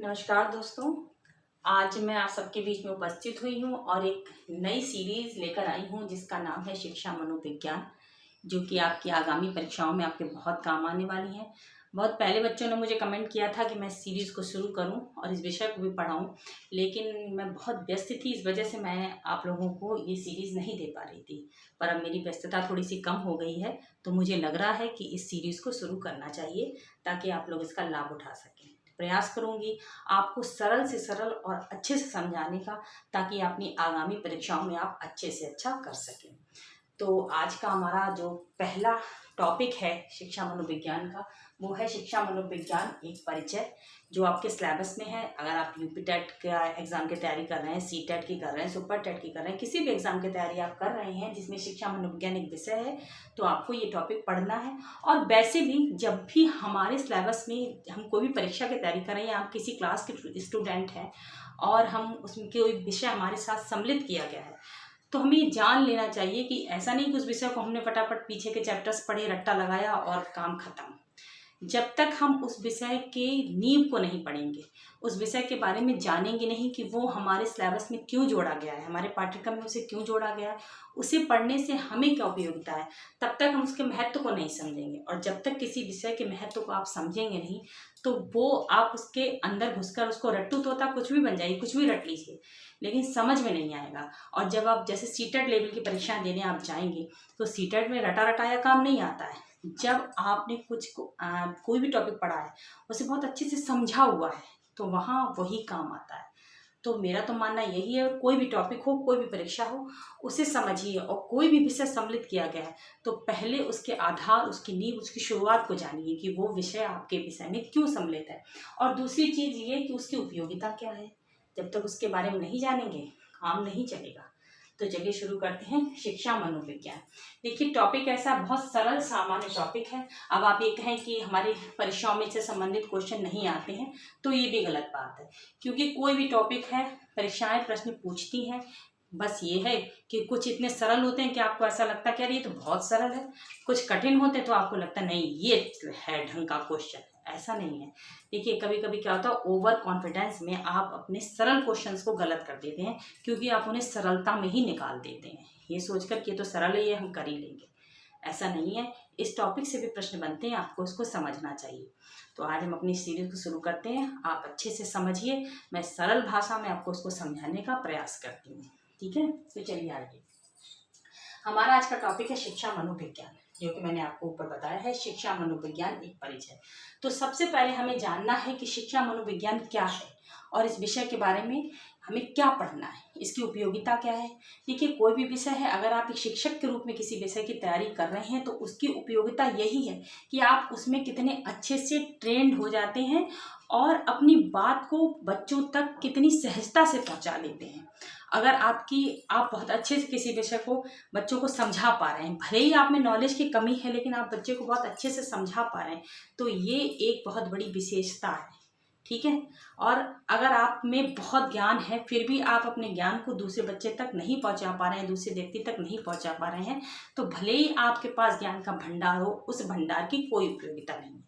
नमस्कार दोस्तों। आज मैं आप सबके बीच में उपस्थित हुई हूँ और एक नई सीरीज़ लेकर आई हूँ जिसका नाम है शिक्षा मनोविज्ञान, जो कि आपकी आगामी परीक्षाओं में आपके बहुत काम आने वाली है। बहुत पहले बच्चों ने मुझे कमेंट किया था कि मैं सीरीज़ को शुरू करूं और इस विषय को भी पढ़ाऊं, लेकिन मैं बहुत व्यस्त थी, इस वजह से मैं आप लोगों को ये सीरीज़ नहीं दे पा रही थी। पर अब मेरी व्यस्तता थोड़ी सी कम हो गई है, तो मुझे लग रहा है कि इस सीरीज़ को शुरू करना चाहिए ताकि आप लोग इसका लाभ उठा सकें। प्रयास करूंगी आपको सरल से सरल और अच्छे से समझाने का, ताकि अपनी आगामी परीक्षाओं में आप अच्छे से अच्छा कर सकें। तो आज का हमारा जो पहला टॉपिक है शिक्षा मनोविज्ञान का, वो है शिक्षा मनोविज्ञान एक परिचय, जो आपके सिलेबस में है। अगर आप यूपी टेट का एग्ज़ाम की तैयारी कर रहे हैं, सी टेट की कर रहे हैं, सुपर टेट की कर रहे हैं, किसी भी एग्ज़ाम की तैयारी आप कर रहे हैं जिसमें शिक्षा मनोविज्ञान एक विषय है, तो आपको ये टॉपिक पढ़ना है। और वैसे भी जब भी हमारे सिलेबस में हम कोई भी परीक्षा की तैयारी कर रहे हैं, आप किसी क्लास के स्टूडेंट हैं और हम उसमें कोई विषय हमारे साथ सम्मिलित किया गया है, तो हमें ये जान लेना चाहिए कि ऐसा नहीं कि उस विषय को हमने फटाफट पीछे के चैप्टर्स पढ़े, रट्टा लगाया और काम खत्म। जब तक हम उस विषय के नींव को नहीं पढ़ेंगे, उस विषय के बारे में जानेंगे नहीं कि वो हमारे सिलेबस में क्यों जोड़ा गया है, हमारे पाठ्यक्रम में उसे क्यों जोड़ा गया है, उसे पढ़ने से हमें क्या उपयोगिता है, तब तक हम उसके महत्व को नहीं समझेंगे। और जब तक किसी विषय के महत्व को आप समझेंगे नहीं, तो वो आप उसके अंदर घुसकर उसको रट्टू तोता कुछ भी बन जाइए, कुछ भी रट लीजिए, लेकिन समझ में नहीं आएगा। और जब आप जैसे सीटेट लेवल की परीक्षाएं देने आप जाएंगे, तो सीटेट में रटा रटाया काम नहीं आता है। जब आपने कोई भी टॉपिक पढ़ा है, उसे बहुत अच्छे से समझा हुआ है, तो वहाँ वही काम आता है। तो मेरा तो मानना यही है, कोई भी टॉपिक हो, कोई भी परीक्षा हो, उसे समझिए। और कोई भी विषय सम्मिलित किया गया है तो पहले उसके आधार, उसकी नींव, उसकी शुरुआत को जानिए कि वो विषय आपके विषय में क्यों सम्मिलित है। और दूसरी चीज़ ये कि उसकी उपयोगिता क्या है। जब तक उसके बारे में नहीं जानेंगे, काम नहीं चलेगा। तो चलिए शुरू करते हैं शिक्षा मनोविज्ञान। देखिए, टॉपिक ऐसा बहुत सरल सामान्य टॉपिक है। अब आप ये कहें कि हमारी परीक्षाओं में इससे संबंधित क्वेश्चन नहीं आते हैं, तो ये भी गलत बात है, क्योंकि कोई भी टॉपिक है, परीक्षाएं प्रश्न पूछती हैं। बस ये है कि कुछ इतने सरल होते हैं कि आपको ऐसा लगता है कि यार ये तो बहुत सरल है, कुछ कठिन होते हैं तो आपको लगता है नहीं ये है ढंग का क्वेश्चन। ऐसा नहीं है। देखिए, कभी कभी क्या होता है, ओवर कॉन्फिडेंस में आप अपने सरल क्वेश्चंस को गलत कर देते हैं, क्योंकि आप उन्हें सरलता में ही निकाल देते हैं, ये सोचकर कि ये तो सरल है, ये हम कर ही लेंगे। ऐसा नहीं है। इस टॉपिक से भी प्रश्न बनते हैं, आपको उसको समझना चाहिए। तो आज हम अपनी सीरीज को शुरू करते हैं। आप अच्छे से समझिए, मैं सरल भाषा में आपको उसको समझाने का प्रयास करती हूँ। ठीक है, तो चलिए आगे। हमारा आज का टॉपिक है शिक्षा मनोविज्ञान, जो कि मैंने आपको ऊपर बताया है, शिक्षा मनोविज्ञान एक परिचय। तो सबसे पहले हमें जानना है कि शिक्षा मनोविज्ञान क्या है और इस विषय के बारे में हमें क्या पढ़ना है, इसकी उपयोगिता क्या है। देखिए, कोई भी विषय है, अगर आप एक शिक्षक के रूप में किसी विषय की तैयारी कर रहे हैं, तो उसकी उपयोगिता यही है कि आप उसमें कितने अच्छे से ट्रेंड हो जाते हैं और अपनी बात को बच्चों तक कितनी सहजता से पहुंचा लेते हैं। अगर आप बहुत अच्छे से किसी विषय को बच्चों को समझा पा रहे हैं, भले ही आप में नॉलेज की कमी है, लेकिन आप बच्चे को बहुत अच्छे से समझा पा रहे हैं, तो ये एक बहुत बड़ी विशेषता है। ठीक है। और अगर आप में बहुत ज्ञान है, फिर भी आप अपने ज्ञान को दूसरे बच्चे तक नहीं पहुंचा पा रहे हैं, दूसरे व्यक्ति तक नहीं पहुंचा पा रहे हैं, तो भले ही आपके पास ज्ञान का भंडार हो, उस भंडार की कोई उपयोगिता नहीं है।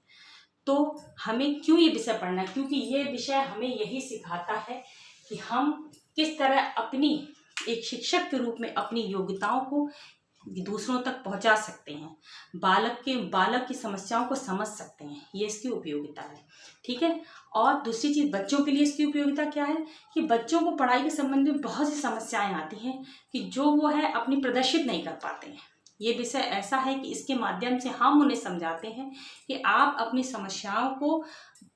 तो हमें क्यों ये विषय पढ़ना है? क्योंकि ये विषय हमें यही सिखाता है कि हम किस तरह अपनी एक शिक्षक के रूप में अपनी योग्यताओं को दूसरों तक पहुंचा सकते हैं, बालक की समस्याओं को समझ सकते हैं, ये इसकी उपयोगिता है। ठीक है। और दूसरी चीज़, बच्चों के लिए इसकी उपयोगिता क्या है कि बच्चों को पढ़ाई के संबंध में बहुत सी समस्याएं आती हैं कि जो वो है अपनी प्रदर्शित नहीं कर पाते हैं। ये विषय ऐसा है कि इसके माध्यम से हम उन्हें समझाते हैं कि आप अपनी समस्याओं को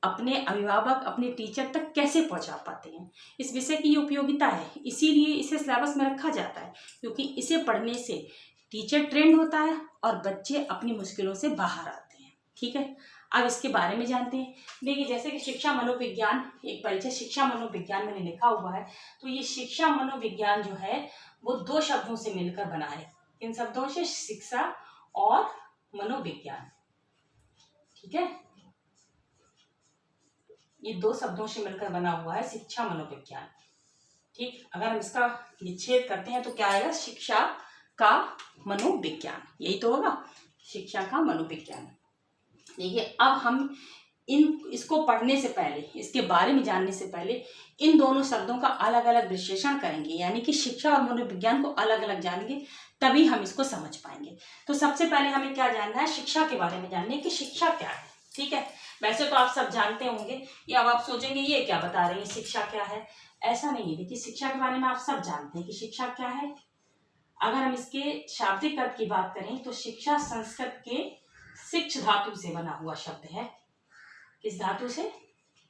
अपने अभिभावक, अपने टीचर तक कैसे पहुंचा पाते हैं। इस विषय की ये उपयोगिता है, इसीलिए इसे सिलेबस में रखा जाता है, क्योंकि इसे पढ़ने से टीचर ट्रेंड होता है और बच्चे अपनी मुश्किलों से बाहर आते हैं। ठीक है। अब इसके बारे में जानते हैं। देखिए, जैसे कि शिक्षा मनोविज्ञान एक परिचय, शिक्षा मनोविज्ञान मैंने लिखा हुआ है, तो ये शिक्षा मनोविज्ञान जो है वो दो शब्दों से मिलकर बना है। इन शब्दों से शिक्षा और मनोविज्ञान। ठीक है, ये दो शब्दों से मिलकर बना हुआ है शिक्षा मनोविज्ञान। ठीक, अगर हम इसका निच्छेद करते हैं तो क्या आएगा? शिक्षा का मनोविज्ञान, यही तो होगा, शिक्षा का मनोविज्ञान। देखिए, अब हम इसको पढ़ने से पहले, इसके बारे में जानने से पहले इन दोनों शब्दों का अलग अलग विश्लेषण करेंगे, यानी कि शिक्षा और मनोविज्ञान को अलग अलग जानेंगे, तभी हम इसको समझ पाएंगे। तो सबसे पहले हमें क्या जानना है, शिक्षा के बारे में जानना है कि शिक्षा क्या है। ठीक है, वैसे तो आप सब जानते होंगे, या अब आप सोचेंगे ये क्या बता रहे हैं, शिक्षा क्या है। ऐसा नहीं है, देखिए शिक्षा के बारे में आप सब जानते हैं कि शिक्षा क्या है। अगर हम इसके शाब्दिक अर्थ की बात करें तो शिक्षा संस्कृत के शिक्ष धातु से बना हुआ शब्द है। किस धातु से?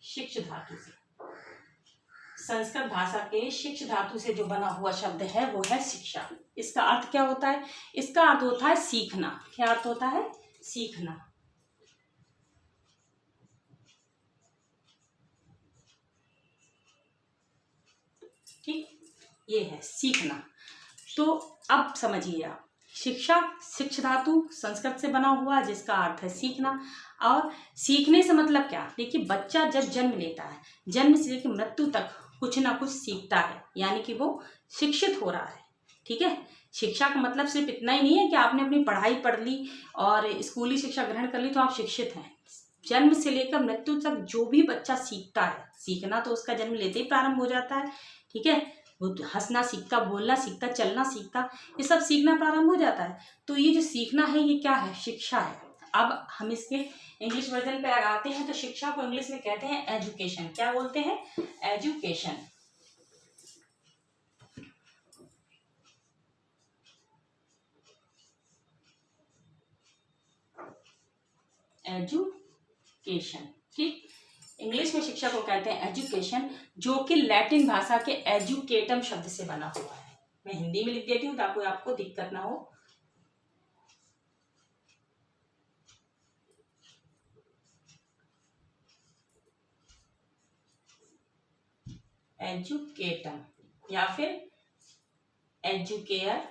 शिक्ष धातु से। संस्कृत भाषा के शिक्ष धातु से जो बना हुआ शब्द है वो है शिक्षा। इसका अर्थ क्या होता है? इसका अर्थ होता है सीखना। क्या अर्थ होता है? सीखना। ठीक, ये है सीखना। तो अब समझिए आप, शिक्षा शिक्ष धातु संस्कृत से बना हुआ जिसका अर्थ है सीखना। और सीखने से मतलब क्या? देखिए बच्चा जब जन्म लेता है, जन्म से लेकर मृत्यु तक कुछ ना कुछ सीखता है, यानी कि वो शिक्षित हो रहा है। ठीक है, शिक्षा का मतलब सिर्फ इतना ही नहीं है कि आपने अपनी पढ़ाई पढ़ ली और स्कूली शिक्षा ग्रहण कर ली तो आप शिक्षित हैं। जन्म से लेकर मृत्यु तक जो भी बच्चा सीखता है, सीखना तो उसका जन्म लेते ही प्रारंभ हो जाता है। ठीक है, वो हंसना सीखता, बोलना सीखता, चलना सीखता, ये सब सीखना प्रारंभ हो जाता है। तो ये जो सीखना है ये क्या है? शिक्षा है। अब हम इसके इंग्लिश वर्जन पे लगाते हैं तो शिक्षा को इंग्लिश में कहते हैं एजुकेशन। क्या बोलते हैं? एजुकेशन। एजुकेशन। ठीक, इंग्लिश में शिक्षा को कहते हैं एजुकेशन, जो कि लैटिन भाषा के एजुकेटम शब्द से बना हुआ है। मैं हिंदी में लिख देती हूँ ताकि आपको दिक्कत ना हो। एजुकेटम या फिर एजुकेयर,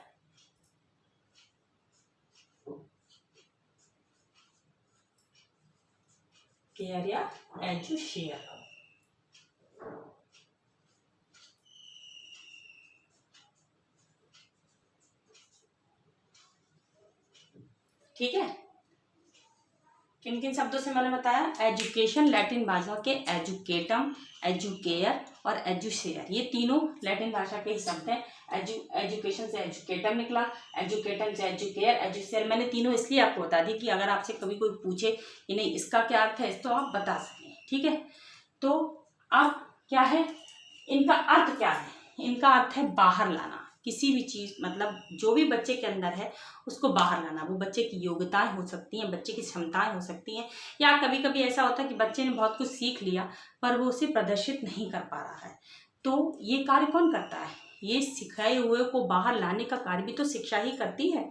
केयर या एजुशेयर। ठीक है, किन किन शब्दों से मैंने बताया? एजुकेशन लैटिन भाषा के एजुकेटम, एजुकेयर और एजुशेयर, ये तीनों लैटिन भाषा के ही शब्द हैं। एजुकेशन से एजुकेटम निकला, एजुकेटम से एजुकेयर, एजुशेयर। मैंने तीनों इसलिए आपको बता दी कि अगर आपसे कभी कोई पूछे कि नहीं इसका क्या अर्थ है तो आप बता सकें। ठीक है, तो अब क्या है, इनका अर्थ क्या है? इनका अर्थ है बाहर लाना। किसी भी चीज़, मतलब जो भी बच्चे के अंदर है उसको बाहर लाना। वो बच्चे की योग्यताएं हो सकती हैं, बच्चे की क्षमताएं हो सकती हैं, या कभी कभी ऐसा होता है कि बच्चे ने बहुत कुछ सीख लिया पर वो उसे प्रदर्शित नहीं कर पा रहा है। तो ये कार्य कौन करता है? ये सिखाए हुए को बाहर लाने का कार्य भी तो शिक्षा ही करती है।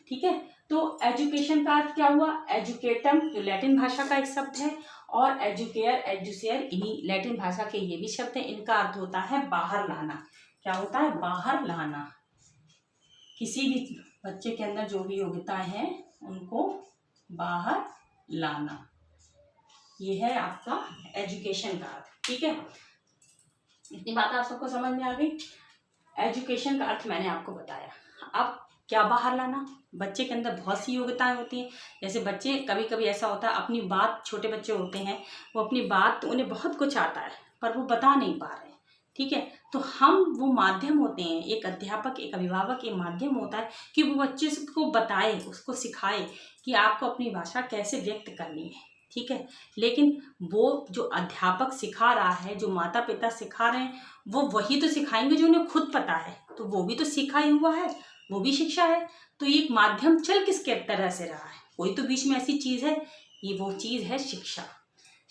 ठीक है, तो एजुकेशन का अर्थ क्या हुआ? एजुकेटम जो लैटिन भाषा का एक शब्द है, और एजुकेयर, एजुशेयर इन्हीं लैटिन भाषा के ये भी शब्द हैं। इनका अर्थ होता है बाहर लाना। क्या होता है? बाहर लाना। किसी भी बच्चे के अंदर जो भी योग्यताएं हैं उनको बाहर लाना, ये है आपका एजुकेशन का अर्थ। ठीक है, इतनी बात आप सबको समझ में आ गई। एजुकेशन का अर्थ मैंने आपको बताया। अब क्या बाहर लाना? बच्चे के अंदर बहुत सी योग्यताएं होती हैं। जैसे बच्चे, कभी कभी ऐसा होता है अपनी बात, छोटे बच्चे होते हैं वो अपनी बात, उन्हें बहुत कुछ आता है पर वो बता नहीं पा रहे। ठीक है, तो हम वो माध्यम होते हैं, एक अध्यापक, एक अभिभावक, एक माध्यम होता है कि वो बच्चे को बताए, उसको सिखाए कि आपको अपनी भाषा कैसे व्यक्त करनी है। ठीक है, लेकिन वो जो अध्यापक सिखा रहा है, जो माता पिता सिखा रहे हैं, वो वही तो सिखाएंगे जो उन्हें खुद पता है। तो वो भी तो सीखा ही हुआ है, वो भी शिक्षा है। तो ये एक माध्यम चल किसके तरह से रहा है? कोई तो बीच में ऐसी चीज़ है, ये वो चीज़ है शिक्षा।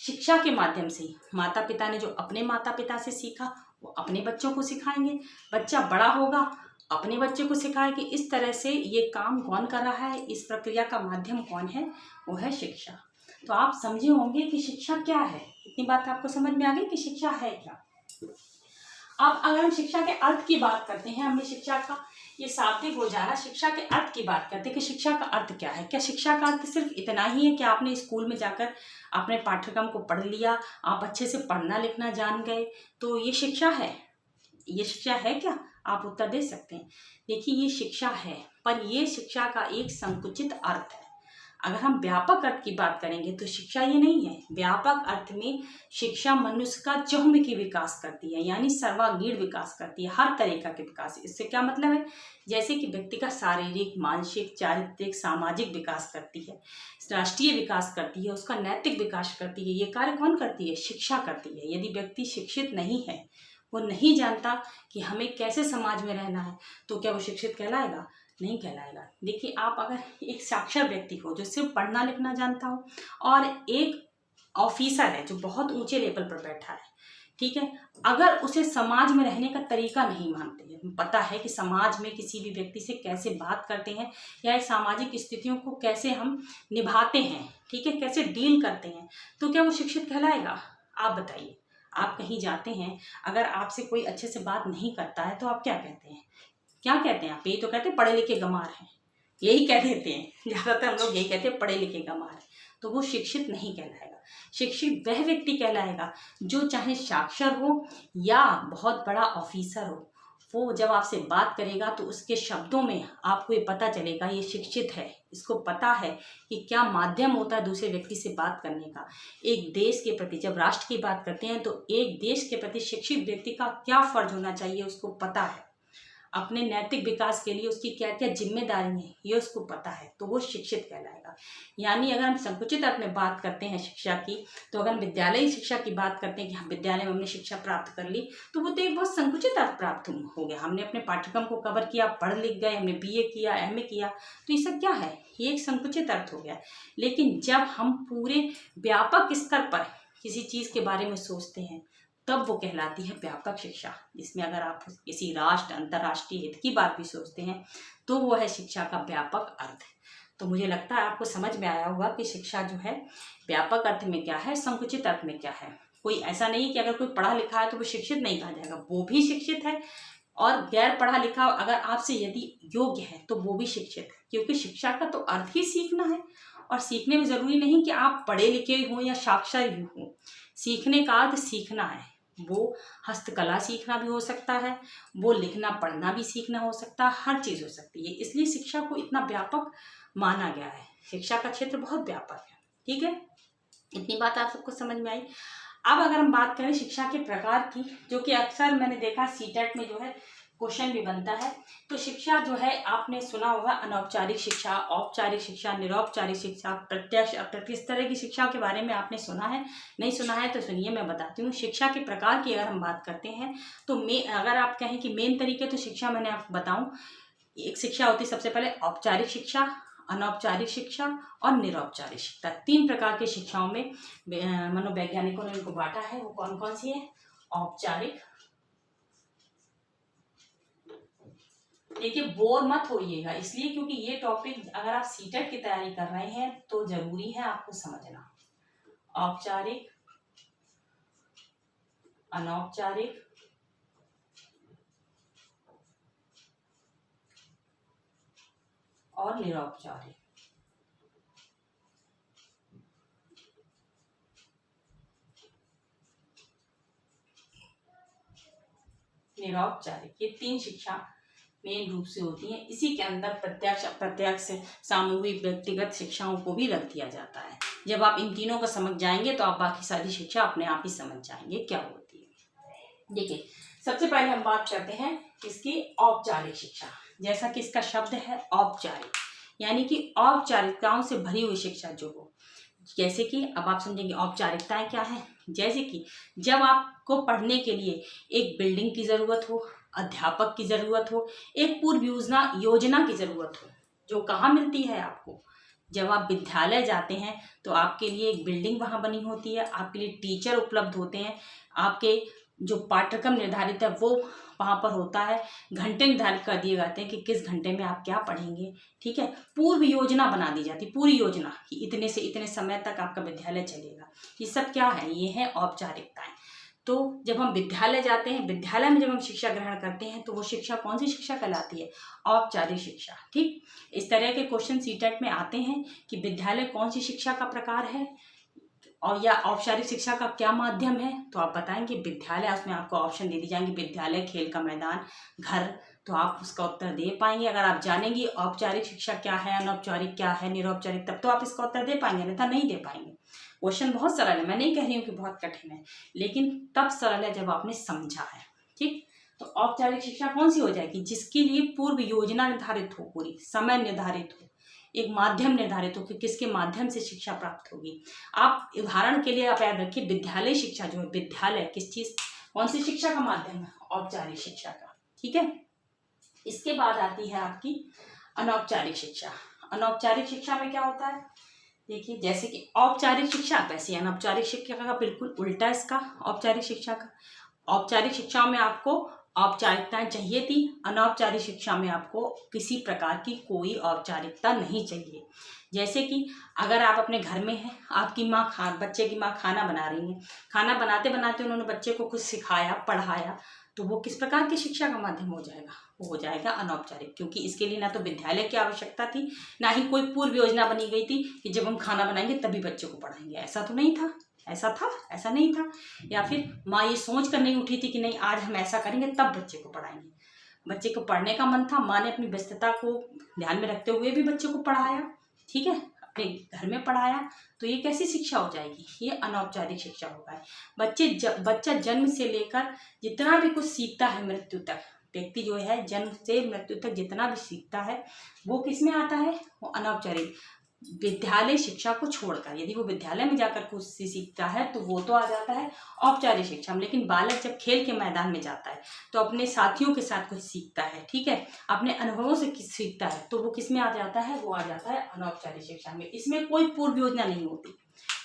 शिक्षा के माध्यम से माता पिता ने जो अपने माता पिता से सीखा वो अपने बच्चों को सिखाएंगे। बच्चा बड़ा होगा अपने बच्चे को सिखाएंगे। इस तरह से ये काम कौन कर रहा है, इस प्रक्रिया का माध्यम कौन है? वो है शिक्षा। तो आप समझे होंगे कि शिक्षा क्या है। इतनी बात आपको समझ में आ गई कि शिक्षा है क्या। अब अगर हम शिक्षा के अर्थ की बात करते हैं, हमने शिक्षा का ये शाब्दिक हो जाना, शिक्षा के अर्थ की बात करते हैं कि शिक्षा का अर्थ क्या है। क्या शिक्षा का अर्थ सिर्फ इतना ही है कि आपने स्कूल में जाकर अपने पाठ्यक्रम को पढ़ लिया, आप अच्छे से पढ़ना लिखना जान गए तो ये शिक्षा है? ये शिक्षा है क्या? आप उत्तर दे सकते हैं। देखिए ये शिक्षा है, पर ये शिक्षा का एक संकुचित अर्थ है। अगर हम व्यापक अर्थ की बात करेंगे तो शिक्षा ये नहीं है। व्यापक अर्थ में शिक्षा मनुष्य का चहुमुखी विकास करती है, यानी सर्वांगीण विकास करती है, हर तरीका के विकास। इससे क्या मतलब है, जैसे कि व्यक्ति का शारीरिक, मानसिक, चारित्रिक, सामाजिक विकास करती है, राष्ट्रीय विकास करती है, उसका नैतिक विकास करती है। ये कार्य कौन करती है? शिक्षा करती है। यदि व्यक्ति शिक्षित नहीं है, वो नहीं जानता कि हमें कैसे समाज में रहना है, तो क्या वो शिक्षित कहलाएगा? नहीं कहलाएगा। देखिए, आप अगर एक साक्षर व्यक्ति हो जो सिर्फ पढ़ना लिखना जानता हो, और एक ऑफिसर है जो बहुत ऊंचे लेवल पर बैठा है, ठीक है, अगर उसे समाज में रहने का तरीका नहीं मानते हैं, पता है कि समाज में किसी भी व्यक्ति से कैसे बात करते हैं या एक सामाजिक स्थितियों को कैसे हम निभाते हैं, ठीक है, कैसे डील करते हैं, तो क्या वो शिक्षित कहलाएगा? आप बताइए। आप कहीं जाते हैं, अगर आपसे कोई अच्छे से बात नहीं करता है तो आप क्या कहते हैं? क्या कहते हैं आप? यही तो कहते हैं पढ़े लिखे गंवार हैं, यही कह देते हैं। ज़्यादातर हम लोग यही कहते हैं पढ़े लिखे गंवार हैं। तो वो शिक्षित नहीं कहलाएगा। शिक्षित वह व्यक्ति कहलाएगा जो चाहे साक्षर हो या बहुत बड़ा ऑफिसर हो, वो जब आपसे बात करेगा तो उसके शब्दों में आपको ये पता चलेगा ये शिक्षित है, इसको पता है कि क्या माध्यम होता है दूसरे व्यक्ति से बात करने का। एक देश के प्रति जब राष्ट्र की बात करते हैं तो एक देश के प्रति शिक्षित व्यक्ति का क्या फर्ज होना चाहिए उसको पता है, अपने नैतिक विकास के लिए उसकी क्या क्या जिम्मेदारी है ये उसको पता है, तो वो शिक्षित कहलाएगा। यानी अगर हम संकुचित अर्थ में बात करते हैं शिक्षा की, तो अगर हम विद्यालयी शिक्षा की बात करते हैं कि हम विद्यालय में हमने शिक्षा प्राप्त कर ली, तो वो तो एक बहुत संकुचित अर्थ प्राप्त हो गया। हमने अपने पाठ्यक्रम को कवर किया, पढ़ लिख गए, हमने BA किया, MA किया, तो ये सब क्या है? ये एक संकुचित अर्थ हो गया। लेकिन जब हम पूरे व्यापक स्तर पर किसी चीज़ के बारे में सोचते हैं तब वो कहलाती है व्यापक शिक्षा, जिसमें अगर आप किसी राष्ट्र, अंतर्राष्ट्रीय हित की बात भी सोचते हैं तो वो है शिक्षा का व्यापक अर्थ। तो मुझे लगता है आपको समझ में आया होगा कि शिक्षा जो है व्यापक अर्थ में क्या है, संकुचित अर्थ में क्या है। कोई ऐसा नहीं कि अगर कोई पढ़ा लिखा है तो वो शिक्षित नहीं कहा जाएगा, वो भी शिक्षित है, और गैर पढ़ा लिखा अगर आपसे यदि योग्य है तो वो भी शिक्षित है, क्योंकि शिक्षा का तो अर्थ ही सीखना है। और सीखने में ज़रूरी नहीं कि आप पढ़े लिखे हो या साक्षर भी हो, सीखने का अर्थ सीखना है। वो हस्तकला सीखना भी हो सकता है, वो लिखना पढ़ना भी सीखना हो सकता है, हर चीज़ हो सकती है। इसलिए शिक्षा को इतना व्यापक माना गया है। शिक्षा का क्षेत्र बहुत व्यापक है, ठीक है। इतनी बात आप सबको समझ में आई। अब अगर हम बात करें शिक्षा के प्रकार की, जो कि अक्सर मैंने देखा CTET में जो है क्वेश्चन भी बनता है, तो शिक्षा जो है आपने सुना होगा अनौपचारिक शिक्षा, औपचारिक शिक्षा, निरौपचारिक शिक्षा, प्रत्यक्ष अप्रत्यक्ष, इस तरह की शिक्षा के बारे में आपने सुना है? नहीं सुना है तो सुनिए, मैं बताती हूँ। शिक्षा के प्रकार की अगर हम बात करते हैं तो अगर आप कहें कि मेन तरीके, तो शिक्षा मैंने आपको बताऊँ, एक शिक्षा होती है सबसे पहले औपचारिक शिक्षा, अनौपचारिक शिक्षा और निरौपचारिक शिक्षा। 3 प्रकार की शिक्षाओं में मनोवैज्ञानिकों ने इनको बांटा है। वो कौन कौन सी है? औपचारिक, देखिए बोर मत होइएगा इसलिए क्योंकि ये टॉपिक अगर आप CTET की तैयारी कर रहे हैं तो जरूरी है आपको समझना। औपचारिक, अनौपचारिक और निरौपचारिक। निरौपचारिक, ये 3 शिक्षा मेन रूप से होती हैं। इसी के अंदर प्रत्यक्ष, अप्रत्यक्ष, सामूहिक, व्यक्तिगत शिक्षाओं को भी रख दिया जाता है। जब आप इन तीनों को समझ जाएंगे तो आप बाकी सारी शिक्षा अपने आप ही समझ जाएंगे क्या होती है। देखिए, सबसे पहले हम बात करते हैं इसकी औपचारिक शिक्षा। जैसा कि इसका शब्द है औपचारिक, यानी कि औपचारिकताओं से भरी हुई शिक्षा जो हो। जैसे कि अब आप समझेंगे औपचारिकताएं क्या है। जैसे कि जब आपको पढ़ने के लिए एक बिल्डिंग की ज़रूरत हो, अध्यापक की ज़रूरत हो, एक पूर्व योजना की ज़रूरत हो, जो कहाँ मिलती है आपको? जब आप विद्यालय जाते हैं तो आपके लिए एक बिल्डिंग वहाँ बनी होती है, आपके लिए टीचर उपलब्ध होते हैं, आपके जो पाठ्यक्रम निर्धारित है वो वहाँ पर होता है, घंटे निर्धारित कर दिए जाते हैं कि किस घंटे में आप क्या पढ़ेंगे, ठीक है। पूर्व योजना बना दी जाती, पूरी योजना कि इतने से इतने समय तक आपका विद्यालय चलेगा। ये सब क्या है? ये है औपचारिकताएं। तो जब हम विद्यालय जाते हैं, विद्यालय में जब हम शिक्षा ग्रहण करते हैं तो वो शिक्षा कौन सी शिक्षा कहलाती है? औपचारिक शिक्षा, ठीक। इस तरह के क्वेश्चन CTET में आते हैं कि विद्यालय कौन सी शिक्षा का प्रकार है और या औपचारिक शिक्षा का क्या माध्यम है, तो आप बताएंगे विद्यालय, उसमें आपको ऑप्शन दे दी जाएंगे विद्यालय, खेल का मैदान, घर, तो आप उसका उत्तर दे पाएंगे। अगर आप जानेंगी औपचारिक शिक्षा क्या है, अनौपचारिक क्या है, निरौपचारिक, तब तो आप इसका उत्तर दे पाएंगे, अन्यथा नहीं दे पाएंगे। क्वेश्चन बहुत सरल है, मैं नहीं कह रही हूँ कि बहुत कठिन है, लेकिन तब सरल है जब आपने समझा है। ठीक, तो औपचारिक शिक्षा कौन सी हो जाएगी? जिसके लिए पूर्व योजना निर्धारित हो, पूरी समय निर्धारित हो, एक माध्यम निर्धारित हो कि किसके माध्यम से शिक्षा प्राप्त होगी। आप उदाहरण के लिए आप याद रखिए, विद्यालय शिक्षा जो है, विद्यालय किस चीज, कौन सी शिक्षा का माध्यम है? औपचारिक शिक्षा का। ठीक है, इसके बाद आती है आपकी अनौपचारिक शिक्षा। अनौपचारिक शिक्षा में क्या होता है? देखिए, जैसे कि औपचारिक शिक्षा वैसे अनौपचारिक शिक्षा का बिल्कुल उल्टा इसका औपचारिक शिक्षा का। औपचारिक शिक्षा में आपको औपचारिकताएं चाहिए थी, अनौपचारिक शिक्षा में आपको किसी प्रकार की कोई औपचारिकता नहीं चाहिए। जैसे कि अगर आप अपने घर में हैं, आपकी माँ बच्चे की माँ खाना बना रही है, खाना बनाते बनाते उन्होंने बच्चे को कुछ सिखाया, पढ़ाया, तो वो किस प्रकार की शिक्षा का माध्यम हो जाएगा? वो हो जाएगा अनौपचारिक, क्योंकि इसके लिए ना तो विद्यालय की आवश्यकता थी, ना ही कोई पूर्व योजना बनी गई थी कि जब हम खाना बनाएंगे तभी बच्चे को पढ़ाएंगे। ऐसा तो नहीं था, ऐसा था? ऐसा नहीं था। या फिर माँ ये सोच कर नहीं उठी थी कि नहीं आज हम ऐसा करेंगे तब बच्चे को पढ़ाएंगे। बच्चे को पढ़ने का मन था, माँ ने अपनी व्यस्तता को ध्यान में रखते हुए भी बच्चे को पढ़ाया, ठीक है, अपने घर में पढ़ाया, तो ये कैसी शिक्षा हो जाएगी? ये अनौपचारिक शिक्षा होगा। बच्चा जन्म से लेकर जितना भी कुछ सीखता है मृत्यु तक, व्यक्ति जो है जन्म से मृत्यु तक जितना भी सीखता है वो किस में आता है? वो अनौपचारिक विद्यालय शिक्षा को छोड़कर। यदि वो विद्यालय में जाकर कुछ सीखता है तो वो तो आ जाता है औपचारिक शिक्षा में। लेकिन बालक जब खेल के मैदान में जाता है तो अपने साथियों के साथ कुछ सीखता है, ठीक है, अपने अनुभवों से सीखता है, तो वो किस में आ जाता है? वो आ जाता है अनौपचारिक शिक्षा में। इसमें कोई पूर्व योजना नहीं होती,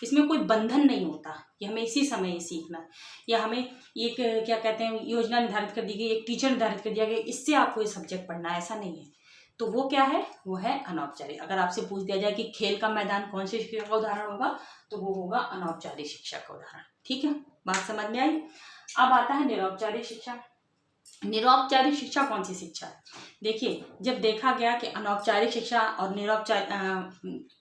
इसमें कोई बंधन नहीं होता कि हमें इसी समय ये सीखना है, या हमें एक क्या कहते हैं योजना निर्धारित कर दी गई, एक टीचर निर्धारित कर दिया गया, इससे आपको ये सब्जेक्ट पढ़ना है, ऐसा नहीं है। तो वो क्या है? वो है अनौपचारिक। अगर आपसे पूछ दिया जाए कि खेल का मैदान कौन सी शिक्षा का उदाहरण होगा, तो वो होगा अनौपचारिक शिक्षा का उदाहरण। ठीक है, बात समझ में आई। अब आता है निरौपचारिक शिक्षा। निरौपचारिक शिक्षा कौन सी शिक्षा है? देखिए, जब देखा गया कि अनौपचारिक शिक्षा और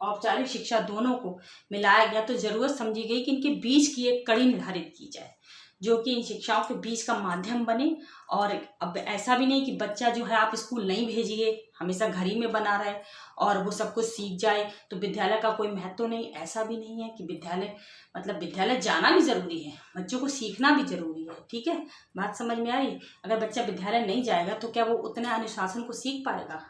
औपचारिक शिक्षा दोनों को मिलाया गया, तो जरूरत समझी गई कि इनके बीच की एक कड़ी निर्धारित की जाए जो कि इन शिक्षाओं के बीच का माध्यम बने। और अब ऐसा भी नहीं कि बच्चा जो है आप स्कूल नहीं भेजिए, हमेशा घर ही में बना रहे और वो सब कुछ सीख जाए तो विद्यालय का कोई महत्व नहीं। ऐसा भी नहीं है कि विद्यालय जाना भी जरूरी है, बच्चों को सीखना भी जरूरी है। ठीक है, बात समझ में आई। अगर बच्चा विद्यालय नहीं जाएगा तो क्या वो उतने अनुशासन को सीख पाएगा?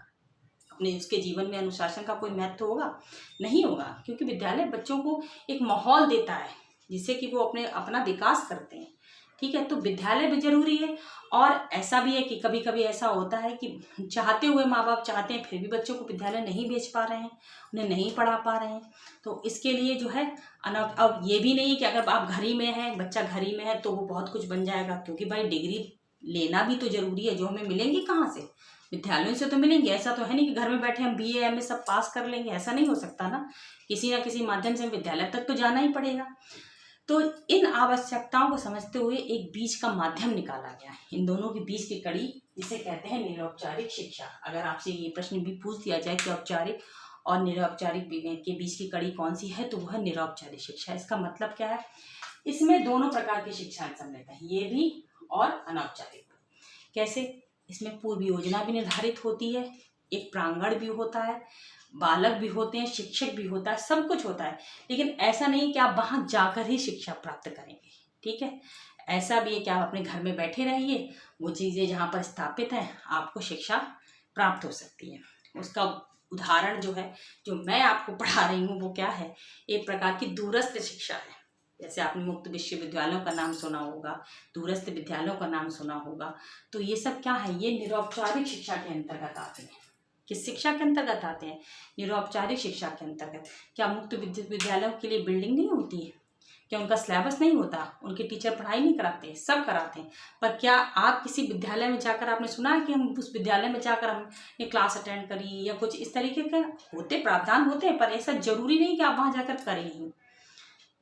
अपने उसके जीवन में अनुशासन का कोई महत्व होगा? नहीं होगा, क्योंकि विद्यालय बच्चों को एक माहौल देता है जिससे कि वो अपना विकास करते हैं। ठीक है, तो विद्यालय भी जरूरी है। और ऐसा भी है कि कभी कभी ऐसा होता है कि चाहते हुए माँ बाप चाहते हैं फिर भी बच्चों को विद्यालय नहीं भेज पा रहे हैं, उन्हें नहीं पढ़ा पा रहे हैं। तो इसके लिए जो है अब ये भी नहीं है कि अगर आप घर ही में हैं, बच्चा घर ही में है तो वो बहुत कुछ बन जाएगा, क्योंकि भाई डिग्री लेना भी तो जरूरी है, जो हमें मिलेंगी कहाँ से? विद्यालयों से तो मिलेंगे। ऐसा तो है नहीं कि घर में बैठे हम BA MA सब पास कर लेंगे, ऐसा नहीं हो सकता ना, किसी ना किसी माध्यम से विद्यालय तक तो जाना ही पड़ेगा। तो इन आवश्यकताओं को समझते हुए एक बीच का माध्यम निकाला गया है, इन दोनों के बीच की कड़ी, जिसे कहते हैं निरौपचारिक शिक्षा। अगर आपसे ये प्रश्न भी पूछ दिया जाए कि औपचारिक और निरौपचारिक के बीच की कड़ी कौन सी है, तो वह निरौपचारिक शिक्षा। इसका मतलब क्या है? इसमें दोनों प्रकार की शिक्षाएं सम्मिलित हैं, ये भी और अनौपचारिक। कैसे? इसमें पूर्व योजना भी निर्धारित होती है, एक प्रांगण भी होता है, बालक भी होते हैं, शिक्षक भी होता है, सब कुछ होता है। लेकिन ऐसा नहीं कि आप वहां जाकर ही शिक्षा प्राप्त करेंगे। ठीक है, ऐसा भी है कि आप अपने घर में बैठे रहिए, वो चीज़ें जहाँ पर स्थापित हैं आपको शिक्षा प्राप्त हो सकती है। उसका उदाहरण जो है, जो मैं आपको पढ़ा रही हूँ, वो क्या है? एक प्रकार की दूरस्थ शिक्षा है। जैसे आपने मुक्त विश्वविद्यालयों का नाम सुना होगा, दूरस्थ विद्यालयों का नाम सुना होगा, तो ये सब क्या है? ये निरौपचारिक शिक्षा के अंतर्गत आते हैं। किस शिक्षा के अंतर्गत आते हैं? निरौपचारिक शिक्षा के अंतर्गत। क्या मुक्त विद्यालयों के लिए बिल्डिंग नहीं होती है? क्या उनका सिलेबस नहीं होता? उनके टीचर पढ़ाई नहीं कराते? सब कराते हैं। पर क्या आप किसी विद्यालय में जाकर आपने सुना है कि हम उस विद्यालय में जाकर हमने क्लास अटेंड करी या कुछ इस तरीके के होते प्रावधान होते हैं, पर ऐसा जरूरी नहीं कि आप वहाँ जाकर करें ही।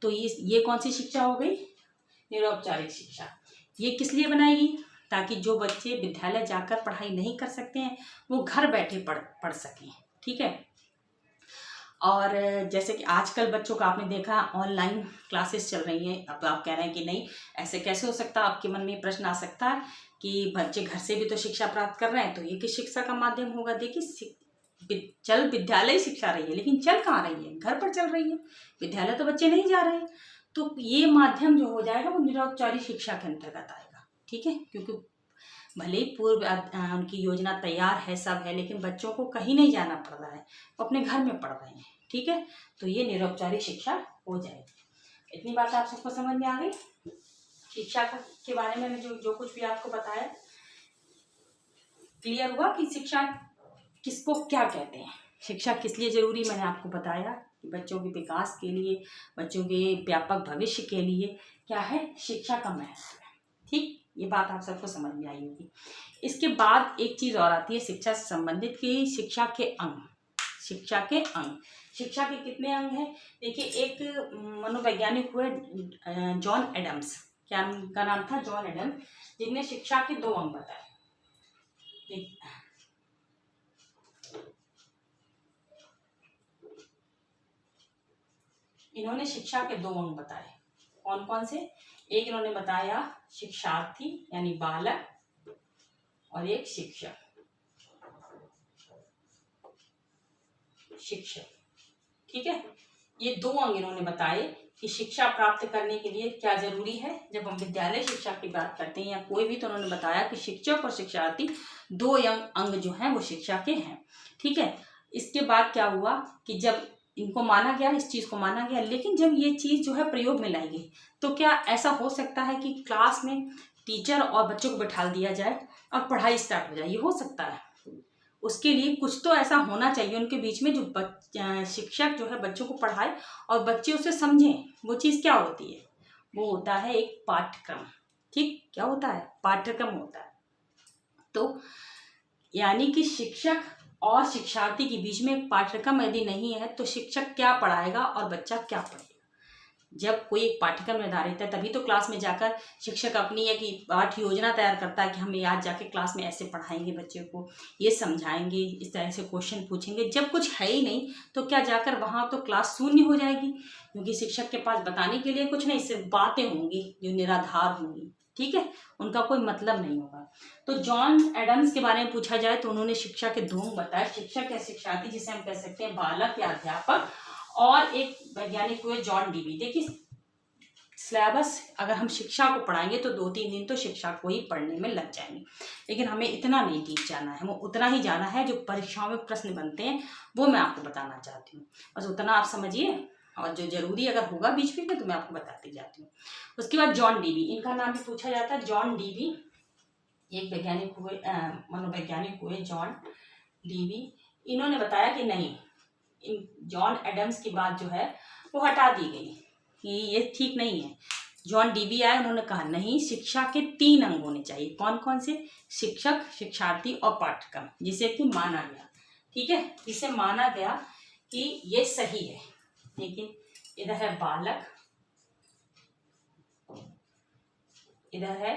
तो ये कौन सी शिक्षा हो गई? निरौपचारिक शिक्षा। ये किस लिए बनाएगी? ताकि जो बच्चे विद्यालय जाकर पढ़ाई नहीं कर सकते हैं वो घर बैठे पढ़ सकें। ठीक है, और जैसे कि आजकल बच्चों का आपने देखा ऑनलाइन क्लासेस चल रही हैं। अब आप कह रहे हैं कि नहीं, ऐसे कैसे हो सकता है, आपके मन में प्रश्न आ सकता है कि बच्चे घर से भी तो शिक्षा प्राप्त कर रहे हैं, तो ये किस शिक्षा का माध्यम होगा। देखिए, चल विद्यालय शिक्षा रही है, लेकिन चल कहाँ रही है, घर पर चल रही है, विद्यालय तो बच्चे नहीं जा रहे हैं। तो ये माध्यम जो हो जाएगा वो निरौपचारिक शिक्षा के अंतर्गत आएगा। ठीक है, क्योंकि भले ही पूर्व उनकी योजना तैयार है, सब है, लेकिन बच्चों को कहीं नहीं जाना पड़ रहा है, वो अपने घर में पढ़ रहे हैं। ठीक है, तो ये निरौपचारिक शिक्षा हो जाएगी। इतनी बात आप सबको समझ में आ गई। शिक्षा के बारे में जो कुछ भी आपको बताया, क्लियर हुआ कि शिक्षा किसको क्या कहते हैं, शिक्षा किस लिए जरूरी, मैंने आपको बताया कि बच्चों के विकास के लिए, बच्चों के व्यापक भविष्य के लिए क्या है शिक्षा का महत्व है। ठीक, ये बात आप सबको समझ में आई होगी। इसके बाद एक चीज और आती है शिक्षा से संबंधित कि शिक्षा के अंग। शिक्षा के अंग, शिक्षा के कितने अंग हैं। देखिए, एक मनोवैज्ञानिक हुए जॉन एडम्स, क्या उनका नाम था, जॉन एडम्स, जिनने शिक्षा के 2 अंग बताए। इन्होंने शिक्षा के 2 अंग बताए। कौन कौन से, एक इन्होंने बताया शिक्षार्थी यानी बालक, और एक शिक्षक। ठीक है, ये 2 अंग इन्होंने बताए कि शिक्षा प्राप्त करने के लिए क्या जरूरी है। जब हम विद्यालय शिक्षा की बात करते हैं या कोई भी, तो उन्होंने बताया कि शिक्षक और शिक्षार्थी 2 अंग जो हैं वो शिक्षा के हैं। ठीक है, इसके बाद क्या हुआ कि जब इनको माना गया, इस चीज को माना गया, लेकिन जब ये चीज जो है प्रयोग में लाई गई, तो क्या ऐसा हो सकता है कि क्लास में टीचर और बच्चों को बैठा दिया जाए और पढ़ाई स्टार्ट हो जाए। ये हो सकता है। उसके लिए कुछ तो ऐसा होना चाहिए उनके बीच में, जो शिक्षक जो है बच्चों को पढ़ाए और बच्चे उसे समझें। वो चीज़ क्या होती है, वो होता है एक पाठ्यक्रम। ठीक, क्या होता है, पाठ्यक्रम होता है। तो यानी कि शिक्षक और शिक्षार्थी के बीच में एक पाठ्यक्रम यदि नहीं है, तो शिक्षक क्या पढ़ाएगा और बच्चा क्या पढ़ेगा। जब कोई एक पाठ्यक्रम निर्धारित है, तभी तो क्लास में जाकर शिक्षक अपनी एक पाठ्य योजना तैयार करता है कि हम आज जाके क्लास में ऐसे पढ़ाएंगे, बच्चे को ये समझाएंगे, इस तरह से क्वेश्चन पूछेंगे। जब कुछ है ही नहीं, तो क्या जाकर वहाँ तो क्लास शून्य हो जाएगी, क्योंकि शिक्षक के पास बताने के लिए कुछ नहीं, सिर्फ बातें होंगी जो निराधार होंगी। ठीक है, उनका कोई मतलब नहीं होगा। तो जॉन एडम्स के बारे में पूछा जाए तो उन्होंने शिक्षा के 2 अंग बताए, शिक्षक या शिक्षार्थी, जिसे हम कह सकते हैं बालक या अध्यापक, और एक वैज्ञानिक हुए जॉन डीवी। देखिए, सिलेबस अगर हम शिक्षा को पढ़ाएंगे तो 2-3 दिन तो शिक्षा को ही पढ़ने में लग जाएंगे, लेकिन हमें इतना नहीं डीप जाना है, हमें उतना ही जाना है जो परीक्षाओं में प्रश्न बनते हैं, वो मैं आपको बताना चाहती हूँ। बस उतना आप समझिए, और जो जरूरी अगर होगा बीच में तो मैं आपको बताती जाती हूँ। उसके बाद जॉन डीवी, इनका नाम भी पूछा जाता है। जॉन डीवी एक वैज्ञानिक हुए, मनोवैज्ञानिक हुए जॉन डीवी। इन्होंने बताया कि नहीं, इन जॉन एडम्स की बात जो है वो हटा दी गई कि ये ठीक नहीं है। जॉन डीवी आए, उन्होंने कहा नहीं, शिक्षा के 3 अंग होने चाहिए। कौन कौन से, शिक्षक, शिक्षार्थी और पाठ्यक्रम, जिसे कि माना गया। ठीक है, जिसे माना गया कि ये सही है। लेकिन इधर है बालक, इधर है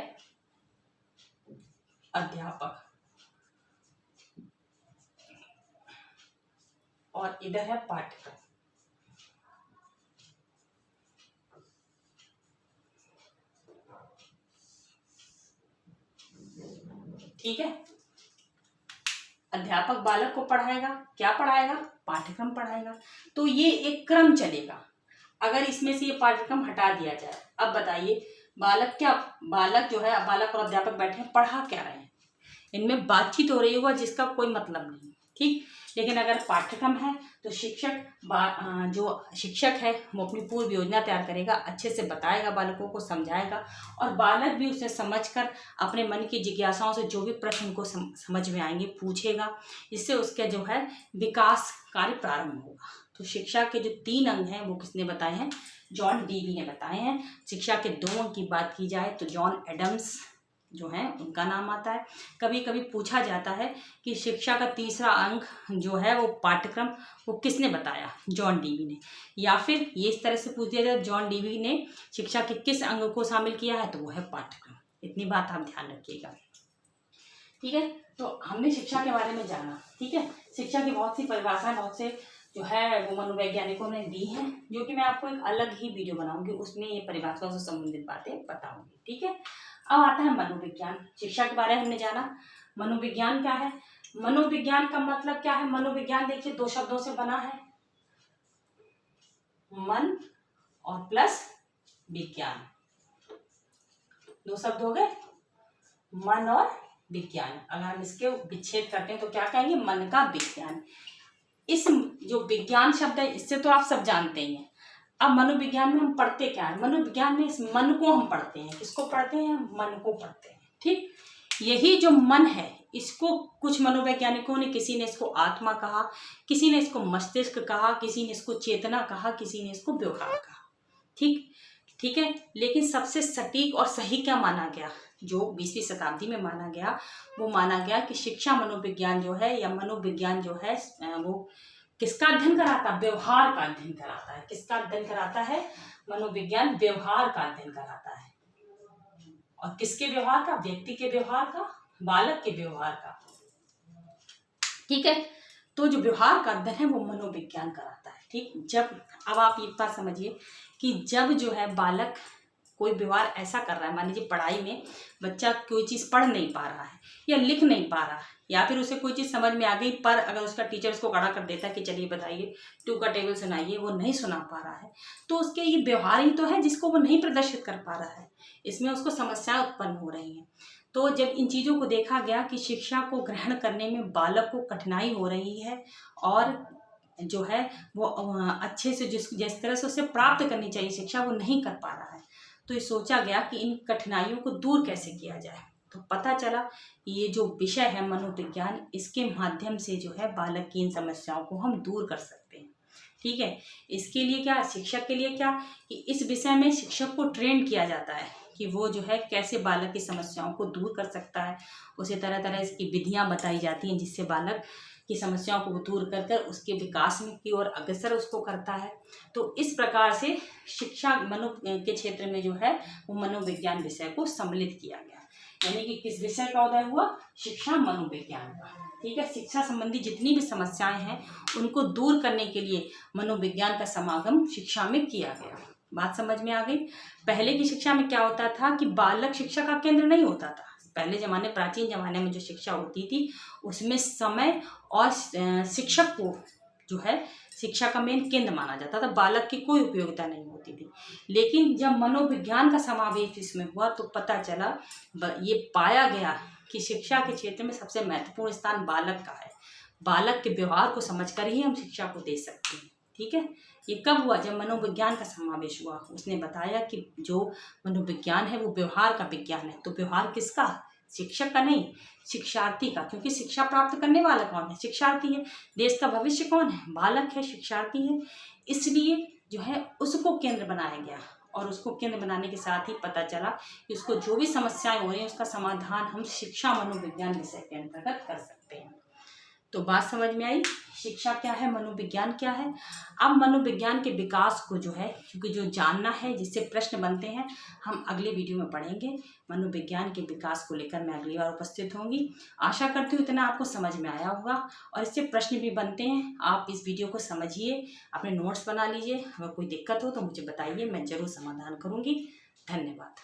अध्यापक, और इधर है पाठ्यक्रम। ठीक है, अध्यापक बालक को पढ़ाएगा, क्या पढ़ाएगा, पाठ्यक्रम पढ़ाएगा। तो ये एक क्रम चलेगा। अगर इसमें से ये पाठ्यक्रम हटा दिया जाए, अब बताइए बालक जो है, बालक और अध्यापक बैठे हैं, पढ़ा क्या रहे हैं, इनमें बातचीत हो रही होगा जिसका कोई मतलब नहीं। ठीक, लेकिन अगर पाठ्यक्रम है तो जो शिक्षक है वो अपनी पूर्व योजना तैयार करेगा, अच्छे से बताएगा, बालकों को समझाएगा, और बालक भी उसे समझकर अपने मन की जिज्ञासाओं से जो भी प्रश्न को समझ में आएंगे पूछेगा, इससे उसका जो है विकास कार्य प्रारंभ होगा। तो शिक्षा के जो 3 अंग हैं वो किसने बताए हैं, जॉन डीवी ने बताए हैं। शिक्षा के 2 अंग की बात की जाए तो जॉन एडम्स जो है उनका नाम आता है। कभी कभी पूछा जाता है कि शिक्षा का 3रा अंग जो है वो पाठ्यक्रम, वो किसने बताया, जॉन डीवी ने, या फिर ये इस तरह से पूछ दिया जाए जॉन डीवी ने शिक्षा के किस अंग को शामिल किया है, तो वो है पाठ्यक्रम। इतनी बात आप ध्यान रखिएगा। ठीक है, तो हमने शिक्षा के बारे में जाना। ठीक है, शिक्षा की बहुत सी परिभाषाएं, बहुत से जो है वो मनोवैज्ञानिकों ने दी हैं, जो कि मैं आपको एक अलग ही वीडियो बनाऊंगी, उसमें ये परिभाषाओं से संबंधित बातें बताऊंगी। ठीक है, अब आता है मनोविज्ञान। शिक्षा के बारे में हमने जाना। मनोविज्ञान क्या है? मनोविज्ञान का मतलब क्या है? मनोविज्ञान देखिए 2 शब्दों से बना है, मन और प्लस विज्ञान। 2 शब्द हो गए, मन और विज्ञान। अगर हम इसके विच्छेद करते हैं तो क्या कहेंगे? मन का विज्ञान। इस जो विज्ञान शब्द है इससे तो आप सब जानते ही हैं। अब मनोविज्ञान में हम पढ़ते क्या है? मनोविज्ञान में इस मन को हम पढ़ते हैं। किसको पढ़ते हैं? मन को पढ़ते हैं। ठीक, यही जो मन है इसको कुछ मनोवैज्ञानिकों ने, किसी ने इसको आत्मा कहा, किसी ने इसको मस्तिष्क कहा, किसी ने इसको चेतना कहा, किसी ने इसको व्यवहार कहा। ठीक है, लेकिन सबसे सटीक और सही क्या माना गया? जो 20वीं शताब्दी में माना गया, वो माना गया कि शिक्षा मनोविज्ञान जो है या मनोविज्ञान जो है वो किसका अध्ययन कराता है? व्यवहार का अध्ययन कराता है। किसका अध्ययन कराता है? मनोविज्ञान व्यवहार का अध्ययन कराता है। और किसके व्यवहार का? व्यक्ति के व्यवहार का, बालक के व्यवहार का। ठीक है, तो जो व्यवहार का अध्ययन है वो मनोविज्ञान कराता है। ठीक, जब अब आप ये बात समझिए कि जब जो है बालक कोई व्यवहार ऐसा कर रहा है, मान लीजिए पढ़ाई में बच्चा कोई चीज़ पढ़ नहीं पा रहा है या लिख नहीं पा रहा है, या फिर उसे कोई चीज़ समझ में आ गई पर अगर उसका टीचर उसको खड़ा कर देता है कि चलिए बताइए 2 का टेबल सुनाइए, वो नहीं सुना पा रहा है, तो उसके ये व्यवहार ही तो है जिसको वो नहीं प्रदर्शित कर पा रहा है। इसमें उसको समस्याएं उत्पन्न हो रही हैं। तो जब इन चीज़ों को देखा गया कि शिक्षा को ग्रहण करने में बालक को कठिनाई हो रही है और जो है वो अच्छे से जिस तरह से उसे प्राप्त करनी चाहिए शिक्षा वो नहीं कर पा रहा है, तो ये सोचा गया कि इन कठिनाइयों को दूर कैसे किया जाए। तो पता चला ये जो विषय है मनोविज्ञान, इसके माध्यम से जो है बालक की इन समस्याओं को हम दूर कर सकते हैं। ठीक है, इसके लिए क्या, शिक्षक के लिए क्या कि इस विषय में शिक्षक को ट्रेन किया जाता है कि वो जो है कैसे बालक की समस्याओं को दूर कर सकता है। उसे तरह तरह की विधियाँ बताई जाती हैं जिससे बालक की समस्याओं को दूर कर कर उसके विकास में की ओर अग्रसर उसको करता है। तो इस प्रकार से शिक्षा मनो के क्षेत्र में जो है वो मनोविज्ञान विषय को सम्मिलित किया गया, यानी कि किस विषय का उदय हुआ? शिक्षा मनोविज्ञान का। ठीक है, शिक्षा संबंधी जितनी भी समस्याएं हैं उनको दूर करने के लिए मनोविज्ञान का समागम शिक्षा में किया गया। बात समझ में आ गई? पहले की शिक्षा में क्या होता था कि बालक शिक्षा का केंद्र नहीं होता था। पहले ज़माने, प्राचीन ज़माने में जो शिक्षा होती थी उसमें समय और शिक्षक को जो है शिक्षा का मेन केंद्र माना जाता था, बालक की कोई उपयोगिता नहीं होती थी। लेकिन जब मनोविज्ञान का समावेश इसमें हुआ तो पता चला, ये पाया गया कि शिक्षा के क्षेत्र में सबसे महत्वपूर्ण स्थान बालक का है। बालक के व्यवहार को समझकर ही हम शिक्षा को दे सकते हैं। ठीक है, ये कब हुआ? जब मनोविज्ञान का समावेश हुआ। उसने बताया कि जो मनोविज्ञान है वो व्यवहार का विज्ञान है। तो व्यवहार किसका? शिक्षक का नहीं, शिक्षार्थी का। क्योंकि शिक्षा प्राप्त करने वाला कौन है? शिक्षार्थी है। देश का भविष्य कौन है? बालक है, शिक्षार्थी है। इसलिए जो है उसको केंद्र बनाया गया और उसको केंद्र बनाने के साथ ही पता चला कि उसको जो भी समस्याएं हो रही हैं उसका समाधान हम शिक्षा मनोविज्ञान विषय के अंतर्गत कर सकते हैं। तो बात समझ में आई? शिक्षा क्या है, मनोविज्ञान क्या है। अब मनोविज्ञान के विकास को जो है, क्योंकि जो जानना है जिससे प्रश्न बनते हैं, हम अगले वीडियो में पढ़ेंगे। मनोविज्ञान के विकास को लेकर मैं अगली बार उपस्थित होंगी। आशा करती हूँ इतना आपको समझ में आया होगा और इससे प्रश्न भी बनते हैं। आप इस वीडियो को समझिए, अपने नोट्स बना लीजिए। अगर कोई दिक्कत हो तो मुझे बताइए, मैं ज़रूर समाधान करूँगी। धन्यवाद।